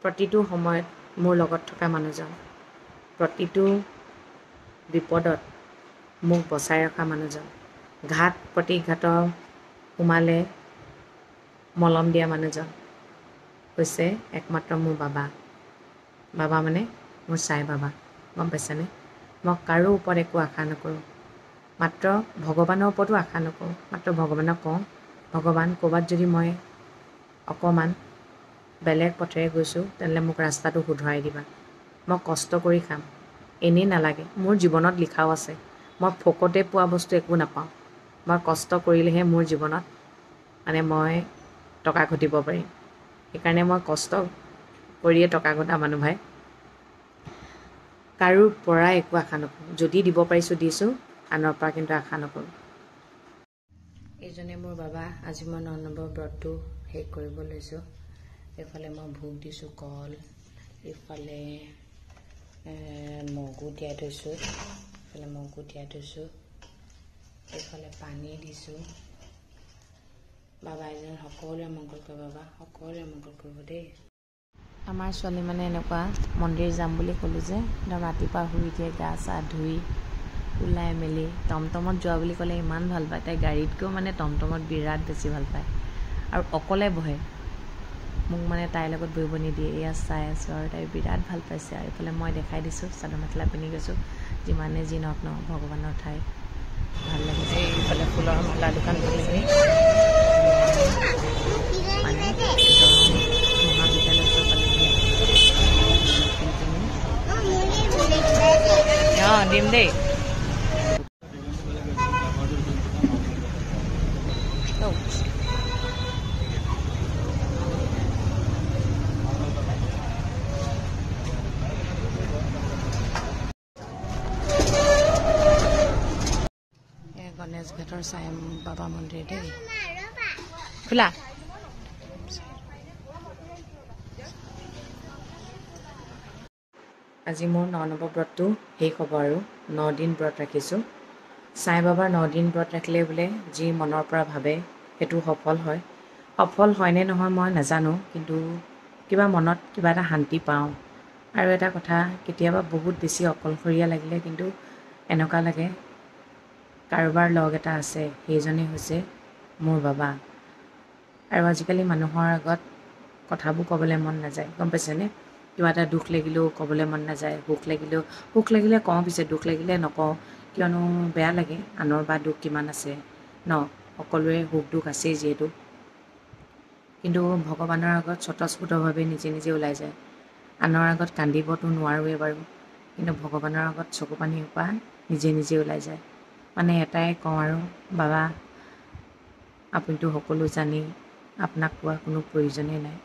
প্ৰতিটো সময়ত মোৰ লগত থকা মানুহজন, প্ৰতিটো বিপদত মোক বচাই ৰখা মানুহজন, ঘাত প্ৰতিঘাত সোমালে মলম দিয়া মানুহজন হৈছে একমাত্ৰ মোৰ বাবা। বাবা মানে মোৰ সাই বাবা, গম পাইছেনে? মই কাৰো ওপৰত একো আশা নকৰোঁ, মাত্ৰ ভগৱানৰ ওপৰতো আশা নকৰোঁ। মাত্ৰ ভগৱানক কওঁ, ভগৱান ক'ৰবাত যদি মই অকণমান বেলেগ পথেৰে গৈছোঁ তেনেহ'লে মোক ৰাস্তাটো শুধৰাই দিবা। মই কষ্ট কৰি খাম, এনেই নালাগে। মোৰ জীৱনত লিখাও আছে, মই ফকতে পোৱা বস্তু একো নাপাওঁ। মই কষ্ট কৰিলেহে মোৰ জীৱনত মানে মই টকা ঘটিব পাৰিম। সেইকাৰণে মই কষ্ট কৰিয়ে টকা ঘটা মানুহ ভাই। কাৰোৰ পৰা একো আশা নকৰোঁ, যদি দিব পাৰিছোঁ দিছোঁ, আনৰ পৰা কিন্তু আশা নকৰোঁ। এইজনে মোৰ বাবা। আজি মই 9 নম্বৰ ব্ৰতটো শেষ কৰিব লৈছোঁ। এইফালে মই ভোগ দিছোঁ কল, এইফালে মগু তিয়াই থৈছোঁ, এইফালে পানী দিছোঁ। বাবা এজন সকলোৰে মংগল কৰিব, বাবা সকলোৰে মংগল কৰিব দেই। আমাৰ ছোৱালী মানে এনেকুৱা, মন্দিৰ যাম বুলি ক'লোঁ যে একদম ৰাতিপুৱা শুই উঠিয়ে গা চা ধুই ওলাই মেলি টমটমত যোৱা বুলি ক'লে ইমান ভাল পায়। তাই গাড়ীতকৈও মানে টমটমত বিৰাট বেছি ভাল পায় আৰু অকলে বহে। মোক মানে তাইৰ লগত বহিব নিদিয়ে। এয়া চাই আছোঁ আৰু তাই বিৰাট ভাল পাইছে। আৰু এইফালে মই দেখাই দিছোঁ চাদৰ মেখেলা পিন্ধি গৈছোঁ। যিমানে যি নহওক ন, ভগৱানৰ ঠাই ভাল লাগিছে। এইফালে ফুলৰ মালা দোকান খুলিছে, মানে দৰং মহাবিদ্যালয় ওচৰ পালেহি। অঁ দিম দেই। গণেশ ঘাটৰ সাই বাবা মন্দিৰ দেই, খোলা। আজি মোৰ 9 নম্বৰ ব্ৰতটো শেষ হ'ব আৰু 9 দিন ব্ৰত ৰাখিছোঁ। সাই বাবাৰ 9 দিন ব্ৰত ৰাখিলে বোলে যি মনৰ পৰা ভাবে সেইটো সফল হয়। সফল হয়নে নহয় মই নাজানো, কিন্তু কিবা মনত কিবা এটা শান্তি পাওঁ। আৰু এটা কথা, কেতিয়াবা বহুত বেছি অকলশৰীয়া লাগিলে কিন্তু এনেকুৱা লাগে কাৰোবাৰ লগ এটা আছে, সেইজনেই হৈছে মোৰ বাবা। আৰু আজিকালি মানুহৰ আগত কথাবোৰ ক'বলৈ মন নাযায়, গম পাইছেনে? কিবা এটা দুখ লাগিলেও ক'বলৈ মন নাযায়, সুখ লাগিলে কওঁ, পিছে দুখ লাগিলে নকওঁ। কিয়নো বেয়া লাগে, আনৰ বা দুখ কিমান আছে ন, সকলোৰে সুখ দুখ আছেই যিহেতু। কিন্তু ভগৱানৰ আগত স্বতঃস্ফূৰ্তভাৱে নিজে নিজে ওলাই যায়। আনৰ আগত কান্দিবতো নোৱাৰোৱেই বাৰু, কিন্তু ভগৱানৰ আগত চকু পানী সোপা নিজে নিজে ওলাই যায়। মানে এটাই কওঁ আৰু, বাবা আপুনিতো সকলো জানি, আপোনাক কোৱাৰ কোনো প্ৰয়োজনেই নাই।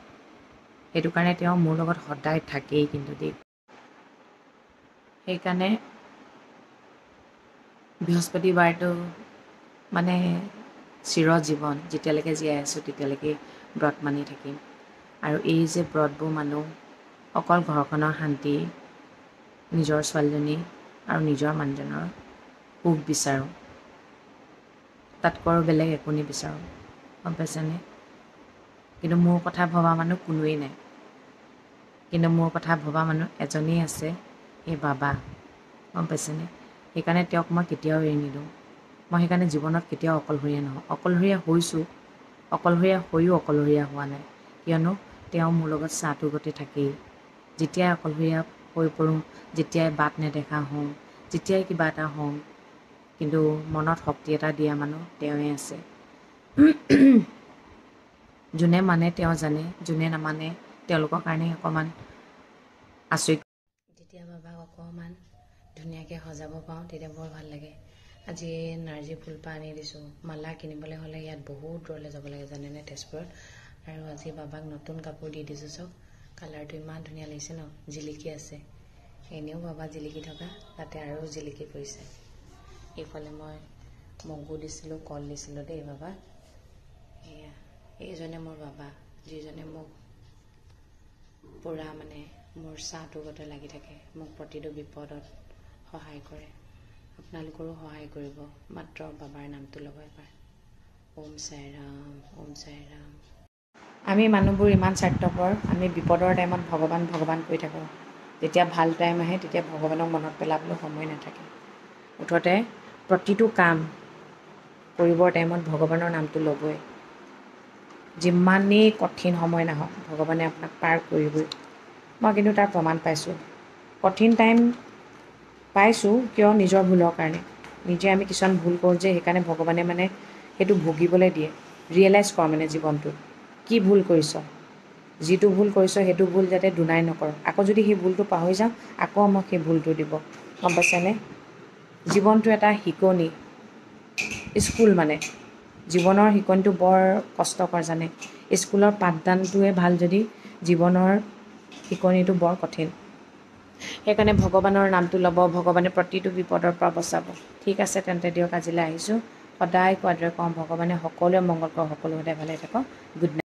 সেইটো কাৰণে তেওঁ মোৰ লগত সদায় থাকেই কিন্তু দেই। সেইকাৰণে বৃহস্পতিবাৰটো মানে চিৰজীৱন, যেতিয়ালৈকে জীয়াই আছোঁ তেতিয়ালৈকে ব্ৰত মানি থাকিম। আৰু এই যে ব্ৰতবোৰ মানো, অকল ঘৰখনৰ শান্তি, নিজৰ ছোৱালীজনী আৰু নিজৰ মানুহজনৰ সুখ বিচাৰোঁ, তাতকৈ বেলেগ একো নিবিচাৰোঁ, গম পাইছেনে? কিন্তু মোৰ কথা ভবা মানুহ কোনোৱেই নাই, কিন্তু মোৰ কথা ভবা মানুহ এজনেই আছে, সেই বাবা, গম পাইছেনে? সেইকাৰণে তেওঁক মই কেতিয়াও এৰি নিদিওঁ। মই সেইকাৰণে জীৱনত কেতিয়াও অকলশৰীয়া নহওঁ। অকলশৰীয়া হৈছোঁ, অকলশৰীয়া হৈও অকলশৰীয়া হোৱা নাই, কিয়নো তেওঁ মোৰ লগত ছাঁটো গতে থাকেই। যেতিয়াই অকলশৰীয়া হৈ পৰোঁ, যেতিয়াই বাট নেদেখা হওঁ, যেতিয়াই কিবা এটা হওঁ, কিন্তু মনত শক্তি এটা দিয়া মানুহ তেওঁৱেই আছে। যোনে মানে তেওঁ জানে, যোনে নামানে তেওঁলোকৰ কাৰণে অকণমান আচৰিত। যেতিয়া বাবাক অকণমান ধুনীয়াকৈ সজাব পাওঁ তেতিয়া বৰ ভাল লাগে। আজি নাৰ্জী ফুলপাহ আনি দিছোঁ। মালা কিনিবলৈ হ'লে ইয়াত বহুত দূৰলৈ যাব লাগে জানেনে, তেজপুৰত। আৰু আজি বাবাক নতুন কাপোৰ দি দিছোঁ। চাওক কালাৰটো ইমান ধুনীয়া লাগিছে ন, জিলিকি আছে। এনেও বাবা জিলিকি থকা, তাতে আৰু জিলিকি পৰিছে। এইফালে মই মগু দিছিলোঁ, কল দিছিলোঁ দেই বাবা। এয়া এইজনে মোৰ বাবা, যিজনে মোক পূৰা মানে মোৰ ছাঁটো গতে লাগি থাকে, মোক প্ৰতিটো বিপদত সহায় কৰে। আপোনালোকৰো সহায় কৰিব, মাত্ৰ বাবাৰ নামটো ল'ব এবাৰ। ওম সাই ৰাম, ওম সাই ৰাম। আমি মানুহবোৰ ইমান স্বাৰ্থপৰ, আমি বিপদৰ টাইমত ভগৱান ভগৱান কৰি থাকোঁ, যেতিয়া ভাল টাইম আহে তেতিয়া ভগৱানক মনত পেলাবলৈ সময় নাথাকে। মুঠতে প্ৰতিটো কাম কৰিবৰ টাইমত ভগৱানৰ নামটো ল'বই। যিমানেই কঠিন সময় নাহক ভগৱানে আপোনাক পাৰ কৰিবই। মই কিন্তু তাৰ প্ৰমাণ পাইছোঁ। কঠিন টাইম পাইছোঁ কিয়? নিজৰ ভুলৰ কাৰণে। নিজে আমি কিছুমান ভুল কৰোঁ যে, সেইকাৰণে ভগৱানে মানে সেইটো ভুগিবলৈ দিয়ে। ৰিয়েলাইজ কৰ মানে জীৱনটোত কি ভুল কৰিছ, যিটো ভুল কৰিছ সেইটো ভুল যাতে দুনাই নকৰ। আকৌ যদি সেই ভুলটো পাহৰি যাওঁ আকৌ আমাক সেই ভুলটো দিব। গম পাইছেনে? জীৱনটো এটা শিকনি, স্কুল মানে। জীৱনৰ শিকনিটো বৰ কষ্টকৰ জানে। স্কুলৰ পাঠদানটোৱে ভাল যদি জীৱনৰ শিকনিটো বৰ কঠিন। সেইকাৰণে ভগৱানৰ নামটো ল'ব, ভগৱানে প্ৰতিটো বিপদৰ পৰা বচাব। ঠিক আছে তেন্তে দিয়ক, আজিলৈ আহিছোঁ। সদায় কোৱাৰ দৰে কওঁ, ভগৱানে সকলোৱে মংগল কৰক, সকলো সদায় ভালে থাকক। Good night.